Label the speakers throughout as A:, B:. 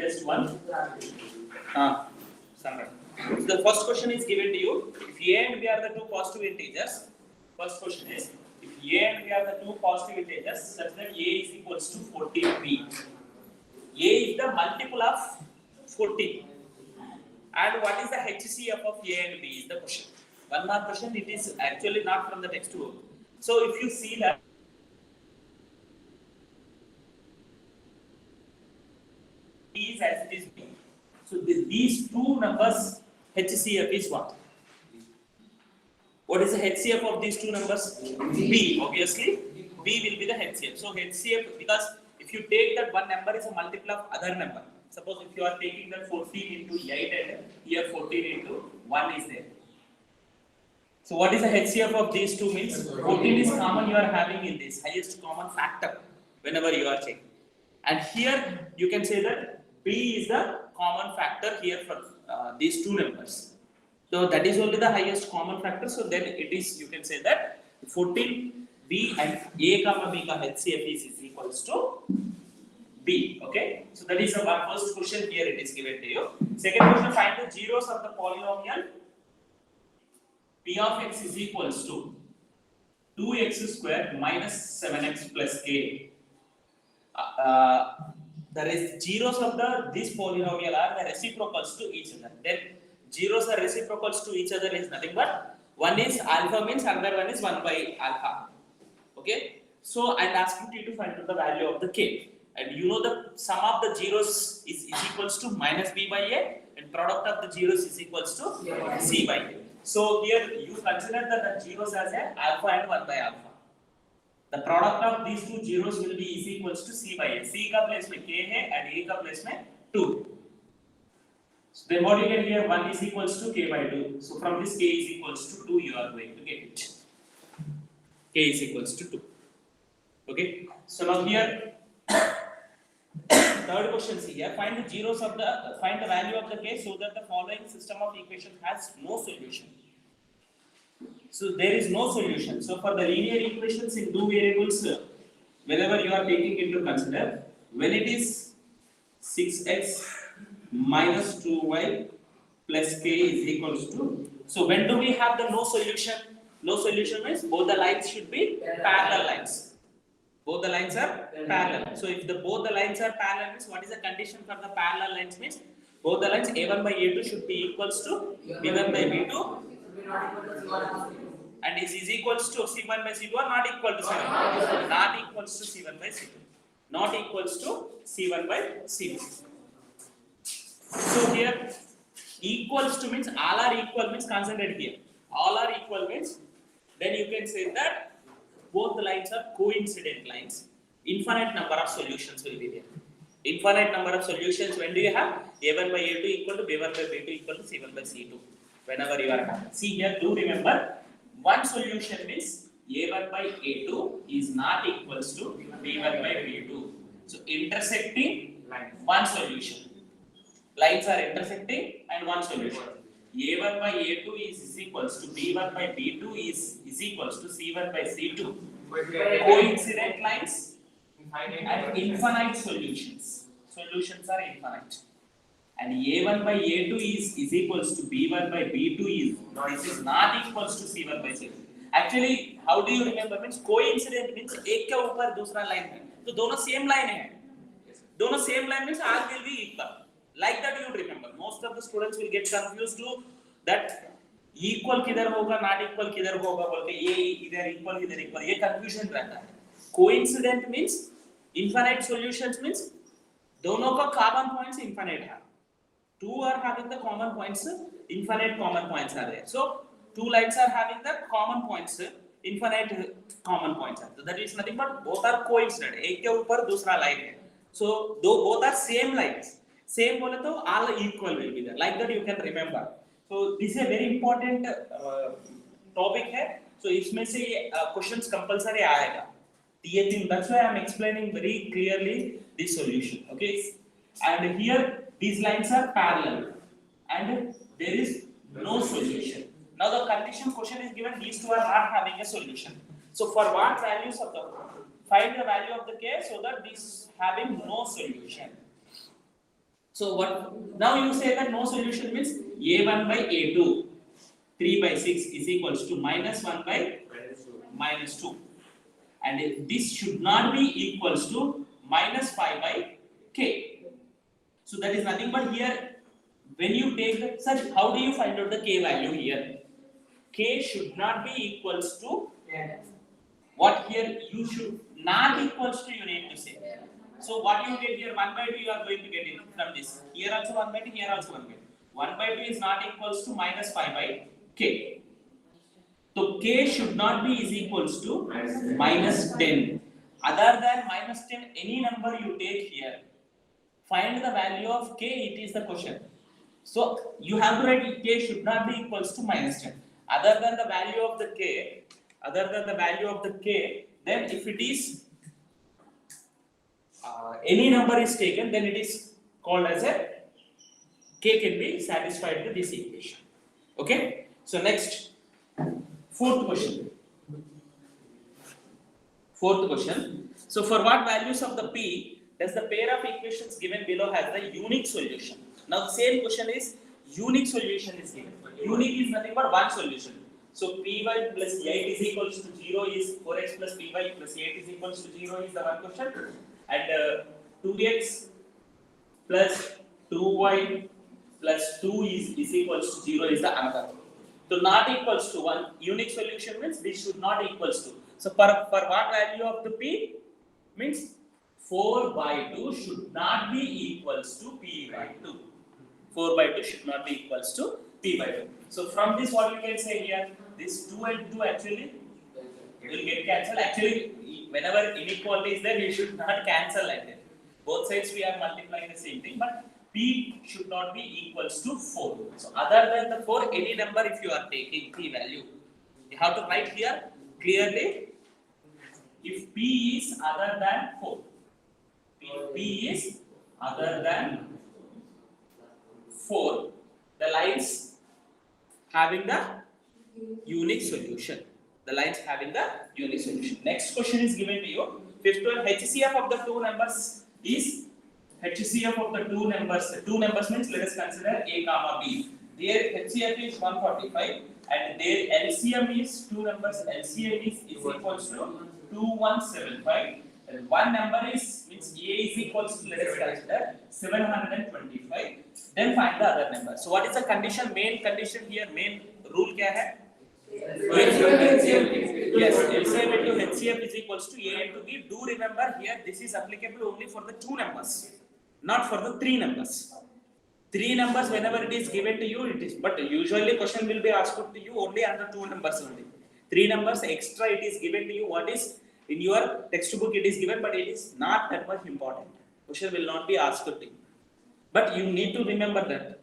A: test 1. Samrat. So the first question is given to you. If A and B are the two positive integers, first question is, if A and B are the two positive integers such that A is equals to 14B. A is the multiple of 14. And what is the HCF of A and B is the question. One more question, it is actually not from the textbook. So if you see that is as it is B. So these two numbers HCF is what? What is the HCF of these two numbers? B, obviously. B will be the HCF. So HCF, because if you take that one number is a multiple of other number. Suppose if you are taking that 14 into 8 and here 14 into 1 is there. So what is the HCF of these two means? 14 is common you are having in this, highest common factor whenever you are checking. And here you can say that B is the common factor here for these two numbers. So that is only the highest common factor. So then it is, you can say that 14 B and A comma B ka HCF is equals to B. Okay. So that is the first question here it is given to you. Second question, find the zeros of the polynomial P of x is equals to 2x squared minus 7x plus k. There is zeros of this polynomial are the reciprocals to each other. Then zeros are reciprocals to each other is nothing but one is alpha means another one is 1 by alpha. Okay. So I'm asking you to find out the value of the k. And you know the sum of the zeros is equals to minus b by a, and product of the zeros is equals to c by a. So here you consider the zeros as a alpha and 1 by alpha. The product of these two zeros will be is equals to c by a. C का place में k है and a का place में 2. So then what you get here, 1 is equals to k by 2. So from this k is equals to 2 you are going to get it. K is equals to 2. Okay. So now here third question see here, find the zeros of find the value of the k so that the following system of equation has no solution. So there is no solution. So for the linear equations in two variables, whenever you are taking into consider, when it is 6x minus 2y plus k is equals to, so when do we have the no solution? No solution means both the lines should be parallel lines. Both the lines are parallel. So if both the lines are parallel means what is the condition for the parallel lines means both the lines a1 by a2 should be equals to b1 by b2 and is equals to c1 by c2 or not equal to c1. Not equals to c1 by c2. Not equals to c1 by c2. So here equals to means all are equal means concentrate here. All are equal means then you can say that both the lines are coincident lines. Infinite number of solutions will be there. Infinite number of solutions when do you have a1 by a2 equal to b1 by b2 equal to c1 by c2. Whenever you are having. See here, do remember one solution means a1 by a2 is not equals to b1 by b2. So intersecting one solution. Lines are intersecting and one solution. a1 by a2 is equals to b1 by b2 is equals to c1 by c2. Coincident lines and infinite solutions. Solutions are infinite. And a1 by a2 is equals to b1 by b2 is not equals to c1 by c2. Actually, how do you remember? Means coincident means एक के ऊपर दूसरा line है, तो दोनों same line है. दोनों same line means all will be equal. Like that you remember. Most of the students will get confused to that equal किधर होगा, not equal किधर होगा बोलते ये इधर equal ये confusion रहता है. Coincident means infinite solutions means दोनों का common points infinite है. Two are having the common points, infinite common points are there. So two lines are having the common points, infinite common points. So that is nothing but both are coincident. एक के ऊपर दूसरा line है. So both are same lines. Same बोले तो all equal will be there. Like that you can remember. So this is a very important topic है. So इसमें से questions compulsory आएगा. That's why I am explaining very clearly this solution. Okay. And here these lines are parallel and there is no solution. Now the condition question is given, these two are not having a solution. So for what values of the, find the value of the k so that these having no solution. So what now you say that no solution means a1 by a2 3 by 6 is equals to minus 1 by minus 2, and this should not be equals to minus 5 by k. So that is nothing but here when you take the such, how do you find out the k value here? K should not be equals to what here you should not equals to, you need to say. So what you get here 1 by 2 you are going to get it from this. Here also 1 by 2, here also 1 by 2. 1 by 2 is not equals to minus 5 by k. So k should not be is equals to minus 10. Other than minus 10, any number you take here, find the value of k, it is the question. So you have to write k should not be equals to minus 10. Other than the value of the k, then if it is any number is taken, then it is called as a k can be satisfied with this equation. Okay. So next, fourth question. So for what values of the p does the pair of equations given below has the unique solution? Now the same question is unique solution is given. Unique is nothing but one solution. So py plus 8 is equals to 0 is 4x plus py plus 8 is equals to 0 is the one question, and 2x plus 2y plus 2 is equals to 0 is the another. So not equals to 1. Unique solution means this should not equals to. So for what value of the p means 4 by 2 should not be equals to p by 2. 4 by 2 should not be equals to p by 2. So from this what you can say here, this 2 and 2 actually will get cancelled. Actually whenever inequality is there, you should not cancel like that. Both sides we are multiplying the same thing, but p should not be equals to 4. So other than the 4, any number if you are taking p value, you have to write here clearly, if p is other than 4, if p is other than 4, the lines having the unique solution. The lines having the unique solution. Next question is given to you. Fifth one, HCF of the two numbers is HCF of the two numbers. Two numbers means let us consider a comma b. Their HCF is 145 and their LCM is two numbers. LCM is equals to 2175. And one number is means a is equals to, let us consider 725. Then find the other number. So what is the condition? Main condition here, main rule क्या है? Yes, LCM into HCF is equals to a into b. Do remember here this is applicable only for the two numbers, not for the three numbers. Three numbers whenever it is given to you, it is. But usually question will be asked to you only under two numbers only. Three numbers extra it is given to you. What is in your textbook it is given, but it is not that much important. Question will not be asked to you. But you need to remember that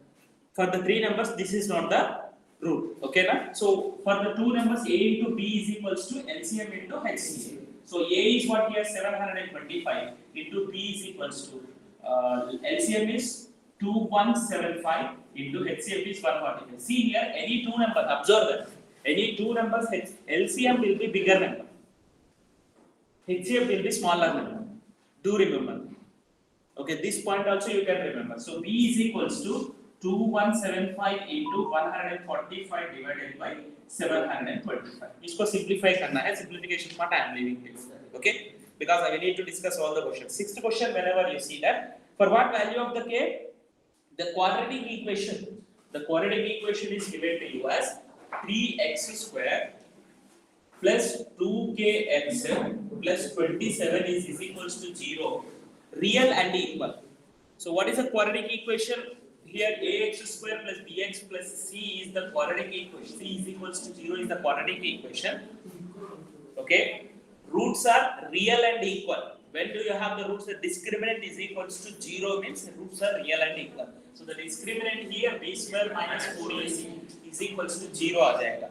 A: for the three numbers this is not the rule. Okay, na? So for the two numbers a into b is equals to LCM into HCF. So a is what here 725 into b is equals to LCM is 2175 into HCF is 145. See here any two numbers, observe that any two numbers LCM will be bigger number, HCF will be smaller number. Do remember. Okay, this point also you can remember. So b is equals to 2175 into 145 divided by 725. इसको simplify करना है. Simplification part I am leaving this. Okay, because I will need to discuss all the questions. Sixth question, whenever you see that, for what value of the k, the quadratic equation is given to you as 3x square plus 2kx plus 27 is equals to 0, real and equal. So what is the quadratic equation? Here ax square plus bx plus c is the quadratic equation. C is equals to 0 is the quadratic equation. Okay, roots are real and equal. When do you have the roots? The discriminant is equals to 0 means roots are real and equal. So the discriminant here b square minus 4ac is equals to 0 आ जाएगा.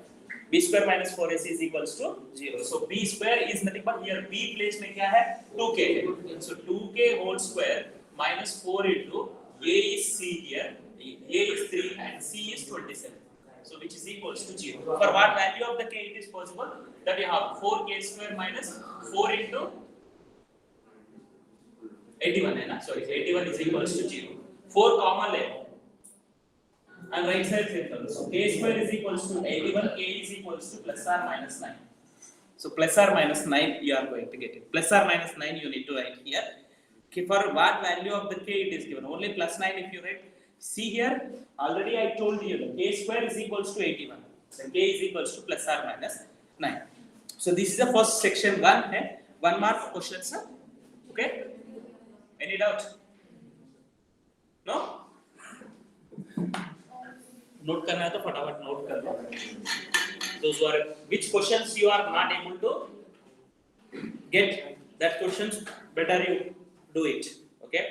A: B square minus 4ac is equals to 0. So b square is nothing but here b place में क्या है 2k है. So 2k whole square minus 4 into a is c here, a is 3 and c is 27. So which is equals to 0. For what value of the k it is possible? That you have 4k square minus 4 into 81 है ना. Sorry, 81 is equals to 0. 4 common ले and right side simple. So k square is equals to 81, k is equals to plus or minus 9. So plus or minus 9 you are going to get it. Plus or minus 9 you need to write here. Okay, for what value of the k it is given? Only plus 9 if you write. See here, already I told you that k square is equals to 81. Then k is equals to plus or minus 9. So this is the first section 1 है. 1 mark questions sir. Okay? Any doubt? No? Note करना है तो फटाफट note कर लो. Those who are which questions you are not able to get that questions better you do it. Okay?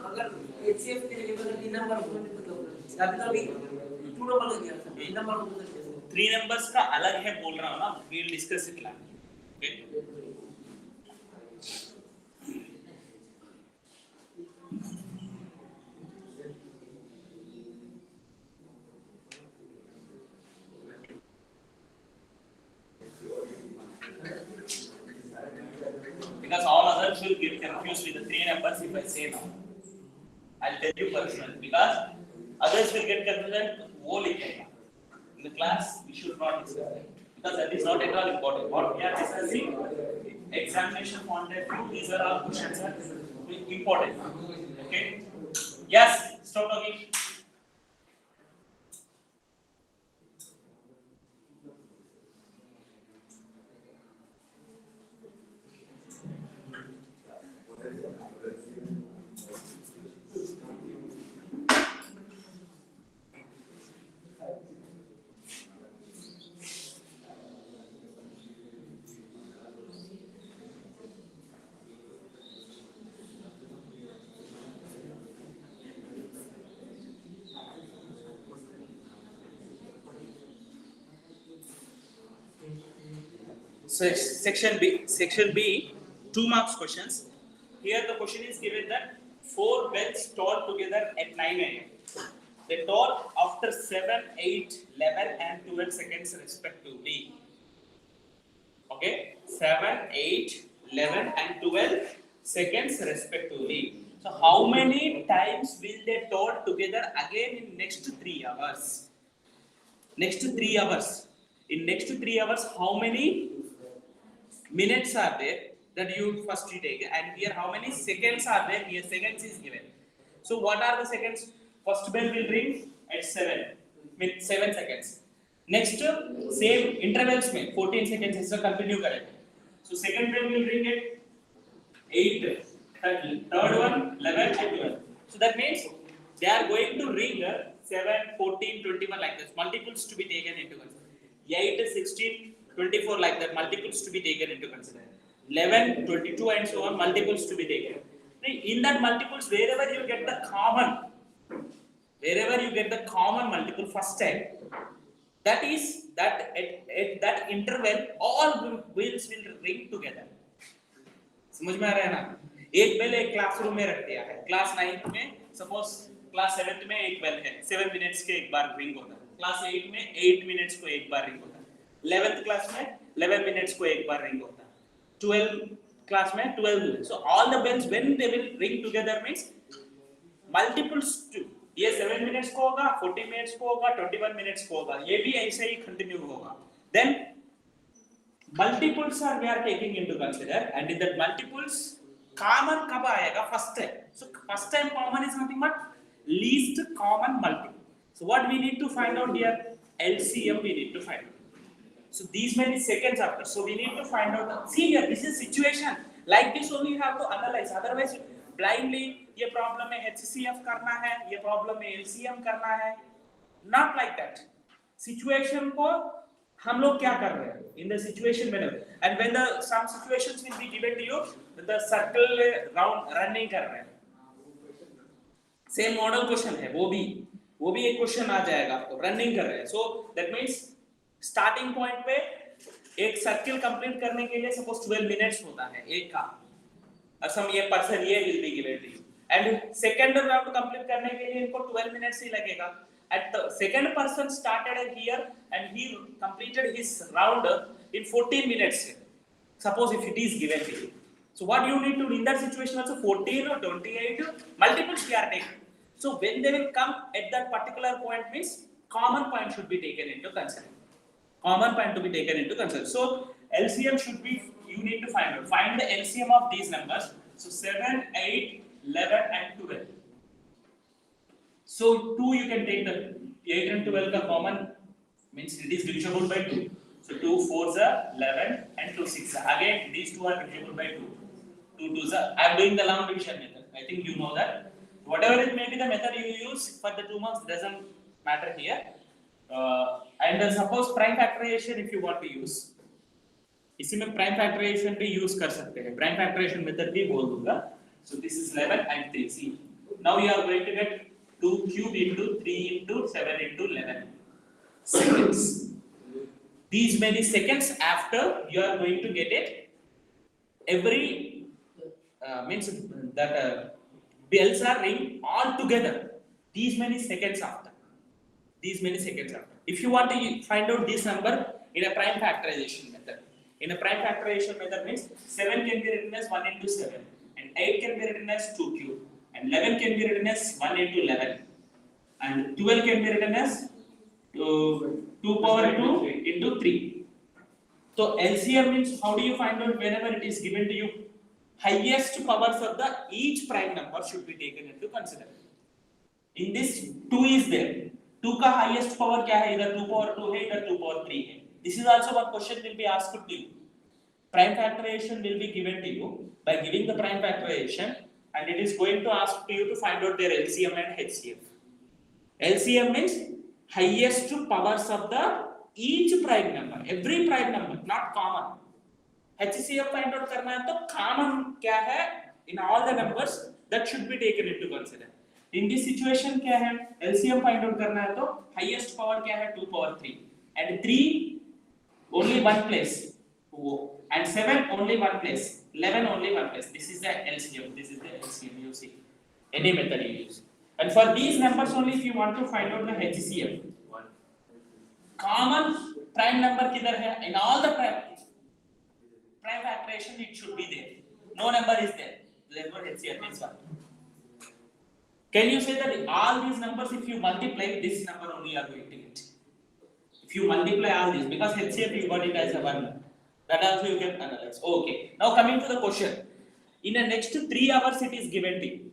B: अगर HCF के लिए बदल 3 नंबर को मतलब अभी 2 नंबर हो गया 3 नंबर को बदल
A: 3 numbers का अलग है बोल रहा हूँ ना, we'll discuss it later. Okay? Because all others will get confused with the 3 numbers if I say now. I'll tell you personally. Because others will get confused वो लिखेगा. In the class, we should not discuss that. Because that is not at all important. What we are discussing, examination point of view, these are all questions are important. Okay? Yes, stop talking. So section B, 2 marks questions. Here the question is given that 4 bells toll together at 9 a.m. They toll after 7, 8, 11 and 12 seconds respectively. Okay, 7, 8, 11 and 12 seconds respectively. So how many times will they toll together again in next 3 hours? Next 3 hours. In next 3 hours, how many minutes are there that you first take, and here how many seconds are there? Here seconds is given. So what are the seconds? First bell will ring at 7 with 7 seconds. Next same intervals में 14 seconds इसका continue करेंगे. So second bell will ring at 8, third one 11 and 12. So that means they are going to ring 7, 14, 21 like this. Multiples to be taken into consideration. 8, 16, 24 like that, multiples to be taken into consideration. 11, 22 and so on, multiples to be taken. In that multiples, wherever you get the common multiple first time, that is that at that interval all wheels will ring together. समझ में आ रहा है ना? एक bell एक classroom में रख दिया है. क्लास 9th में सपोज क्लास 7th में एक बेल है, 7 मिनट्स के एक बार रिंग होता है. क्लास 8 में 8 मिनट्स को एक बार रिंग होता है. 11th क्लास में 11 मिनट्स को एक बार रिंग होता है. 12th क्लास में 12 minutes. So all the bells when they will ring together means multiples to ये 7 मिनट्स को होगा, 40 मिनट्स को होगा, 21 मिनट्स को होगा. ये भी ऐसे ही कंटिन्यू होगा. Then multiples are we are taking into consider, and in that multiples common कब आएगा? First time. So first time common is nothing but least common multiple. So what we need to find out here? LCM we need to find out. So these many seconds after. So we need to find out. See here, this is situation. Like this only you have to analyze. Otherwise, blindly ये problem में HCF करना है, ये problem में LCM करना है. Not like that. Situation को हम लोग क्या कर रहे हैं? In the situation whenever. And when the some situations will be given to you, the circle round running कर रहे हैं. Same model question है, वो भी एक question आ जाएगा आपको. Running कर रहे हैं. So that means starting point पे एक सर्किल कंप्लीट करने के लिए सपोज 12 मिनट्स होता है एक का. some ये person A will be given to you and second round complete करने के लिए इनको 12 minutes ही लगेगा and the second person started here and he completed his round in 14 minutes suppose if it is given to you. So what you need to do in that situation also 14 or 28 multiples we are taking. So when they will come at that particular point means common point should be taken into consideration. Common point to be taken into consideration. So LCM should be, you need to find the LCM of these numbers. So 7, 8, 11 and 12. So 2 you can take the 8 and 12 the common means it is divisible by 2. So 2 4s are 11 and 2 6. Again these two are divisible by 2. 2 2s are. I am doing the long division method. I think you know that. Whatever it may be the method you use for the 2 marks doesn't matter here. And suppose prime factorization if you want to use, इसी में prime factorization भी use कर सकते हैं. Prime factorization method भी बोल दूँगा. So this is 11 and 3. See, now you are going to get 2 cube into 3 into 7 into 11 seconds. These many seconds after you are going to get it. Every means that bells are ring all together. These many seconds after. These many seconds after. If you want to find out this number in a prime factorization method. In a prime factorization method means 7 can be written as 1 into 7 and 8 can be written as 2 cube and 11 can be written as 1 into 11 and 12 can be written as 2 power 2 into 3. So LCM means how do you find out whenever it is given to you? Highest powers of the each prime number should be taken into consideration. In this 2 is there. 2 का highest power क्या है? इधर 2 power 2 है, इधर 2 power 3 है. This is also one question will be asked to you. Prime factorization will be given to you by giving the prime factorization, and it is going to ask you to find out their LCM and HCF. LCM means highest powers of the each prime number, every prime number, not common. HCF find out करना है तो common क्या है in all the numbers that should be taken into consideration. In this situation क्या है? LCM find out करना है तो highest power क्या है? 2 power 3 and 3 only one place and 7 only one place, 11 only one place. This is the LCM. This is the LCM you see. Any method you use. And for these numbers only if you want to find out the HCF. Common prime number किधर है? In all the prime factorization it should be there. No number is there. Therefore HCF is 1. Can you say that all these numbers if you multiply this number only you are going to get? If you multiply all these because HCF you got it as a 1. That also you can analyze. Okay. Now coming to the question. In the next 3 hours it is given to you.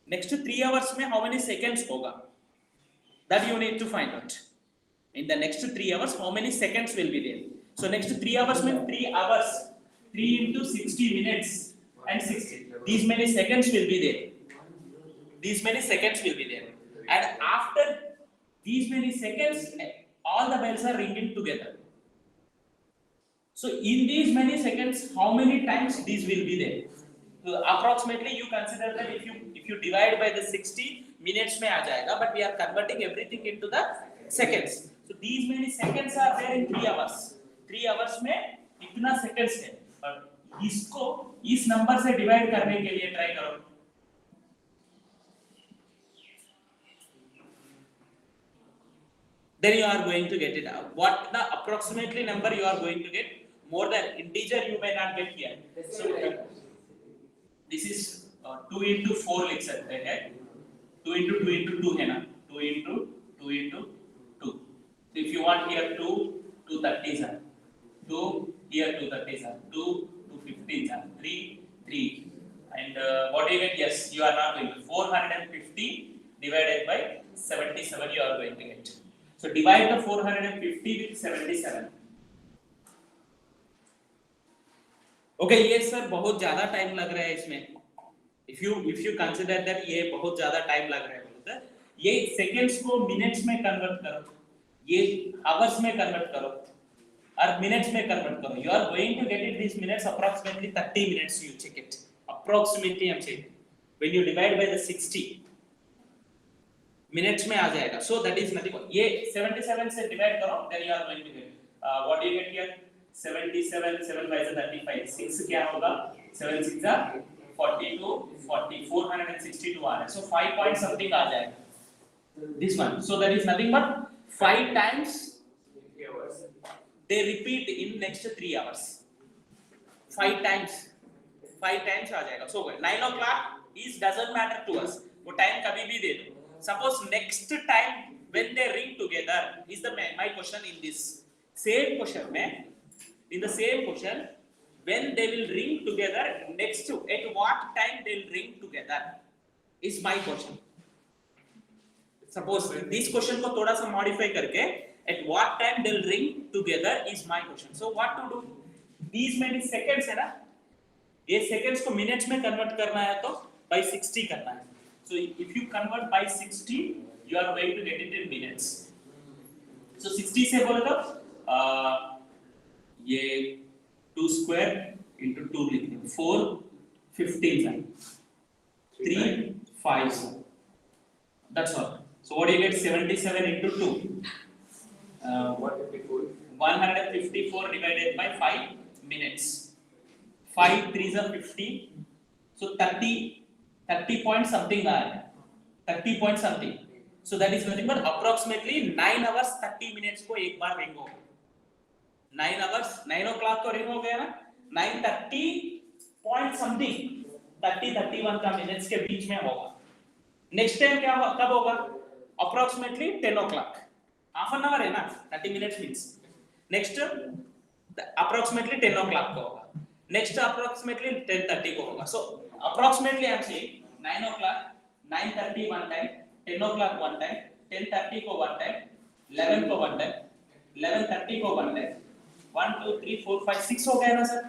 A: Next 3 hours में how many seconds होगा? That you need to find out. In the next 3 hours how many seconds will be there? So next 3 hours means 3 hours. 3 into 60 minutes and 60. These many seconds will be there. These many seconds will be there. And after these many seconds, all the bells are ringing together. So in these many seconds, how many times these will be there? So approximately you consider that if you divide by the 60 minutes में आ जाएगा, but we are converting everything into the seconds. So these many seconds are there in 3 hours. 3 hours में इतना seconds है. और इसको इस number से divide करने के लिए ट्राई करो. Then you are going to get it out. What the approximately number you are going to get? More than integer you may not get here. So this is 2 into 4 लिख सकते हैं. 2 into 2 into 2 है ना? 2 into 2 into 2. So if you want here 2 30s are. 2 here 2 30s are. 2 15s are. 3 and what do you get? Yes, you are not going to 450 divided by 77 you are going to get. So divide the 450 with 77. Okay, ये sir बहुत ज्यादा time लग रहा है इसमें. If you consider that ये बहुत ज्यादा टाइम लग रहा है बोलते, ये सेकेंड्स को मिनट्स में कन्वर्ट करो, ये आवर्स में कन्वर्ट करो और मिनट्स में कन्वर्ट करो. You are going to get it these minutes approximately 30 minutes. You check it. Approximately I'm saying. When you divide by the 60. Minutes में आ जाएगा. So that is nothing. ये 77 से डिवाइड करो, then you are going to get. What do you get here? 77 7 by 35. 6 क्या होगा? 7 6 are 42 40 462 आ रहा है, so 5 point something आ जाएगा this one. So that is nothing but 5 times they repeat in next 3 hours. 5 times आ जाएगा. So 9 o'clock is doesn't matter to us, वो time कभी भी दे दो. Suppose next time when they ring together is the my question in this same question में, in the same question when they will ring together next to at what time they will ring together is my question. Suppose this question को थोड़ा सा modify करके at what time they will ring together is my question. So what to do? These many seconds है ना, ये seconds को minutes में convert करना है तो by 60 करना है. So if you convert by 60, you are going to get it in minutes. So 60 से बोले तो ये 2 square into 2 लिख दें, 4 15 3 5. That's all. So what do you get? 77 into 2. 154 divided by 5 minutes. 5 3s are 50. So 30 point something आ रहा है. 30 point something. So that is nothing but approximately 9 hours 30 minutes को एक बार रिंग होगा. 9 hours 9 o'clock को ring हो गया ना. 9:30 point something 30-31 का मिनट्स के बीच में होगा. नेक्स्ट टाइम क्या कब होगा? Approximately 10 o'clock. Half an hour है ना, 30 minutes means. Next approximately 10 o'clock को होगा. Next approximately 10:30 को होगा. So approximately I am saying 9 o'clock, 9:30 one time, 10 o'clock one time, 10:30 को one time, 11 को one time, 11:30 को one time, 1 2 3 4 5 6 हो गया ना sir?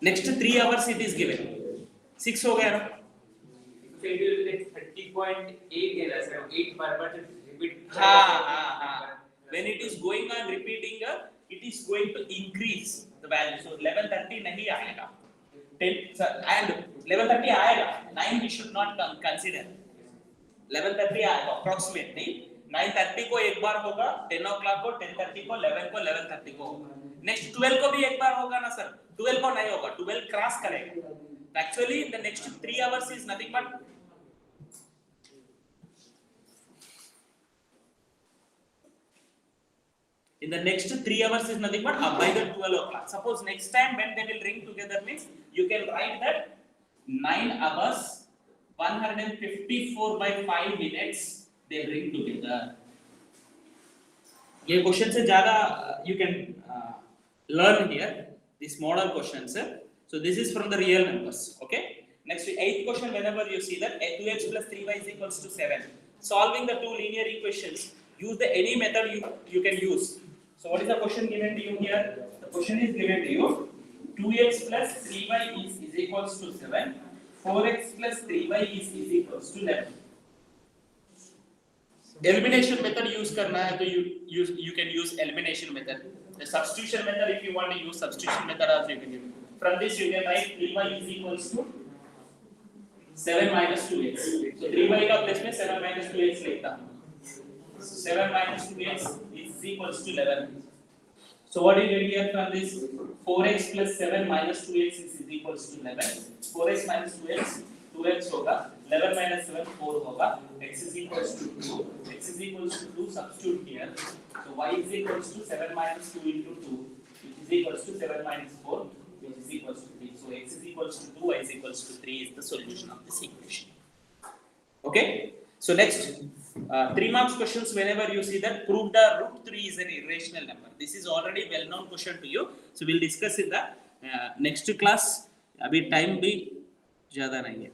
A: Next 3 hours it is given. 6 हो गया ना?
B: So it will get 30.8 है ना सर, 8 बार but repeat.
A: हाँ. When it is going on repeating, it is going to increase the value. So 11:30 नहीं आएगा. 10 and 11:30 आएगा. 9 we should not consider. 11:30 आएगा approximately. 9:30 को एक बार होगा, 10 o'clock को, 10:30 को, 11 को, 11:30 को होगा. Next 12 को भी एक बार होगा ना सर? 12 को नहीं होगा. 12 क्रॉस करेगा. Actually the next 3 hours is nothing but in the next 3 hours is nothing but by the 12 o'clock. Suppose next time when they will ring together means you can write that 9 hours 154 by 5 minutes they ring together. ये question से ज़्यादा you can learn here this model questions. So this is from the real numbers. Okay. Next 8th question, whenever you see that 2x plus 3y is equals to 7. Solving the two linear equations, use the any method you can use. So what is the question given to you here? The question is given to you 2x plus 3y is equals to 7. 4x plus 3y is equals to 11. Elimination method use करना है तो you can use elimination method. The substitution method, if you want to use substitution method also you can use. From this you can write 3y is equals to 7 minus 2x. So 3y का place में 7 minus 2x लिखता हूँ. 7 minus 2x is equals to 11. So what do you get here from this? 4x plus 7 minus 2x is equals to 11. 4x minus 2x 2x होगा. 11 minus 7 4 होगा. X is equals to 2. X is equals to 2. Substitute here. So y is equals to 7 minus 2 into 2, which is equals to 7 minus 4. Which is equals to 3. So x is equals to 2, y is equals to 3 is the solution of this equation. Okay. So next, 3 marks questions. Whenever you see that, prove the root 3 is an irrational number. This is already well-known question to you. So we'll discuss in the next class. अभी time भी ज़्यादा नहीं है.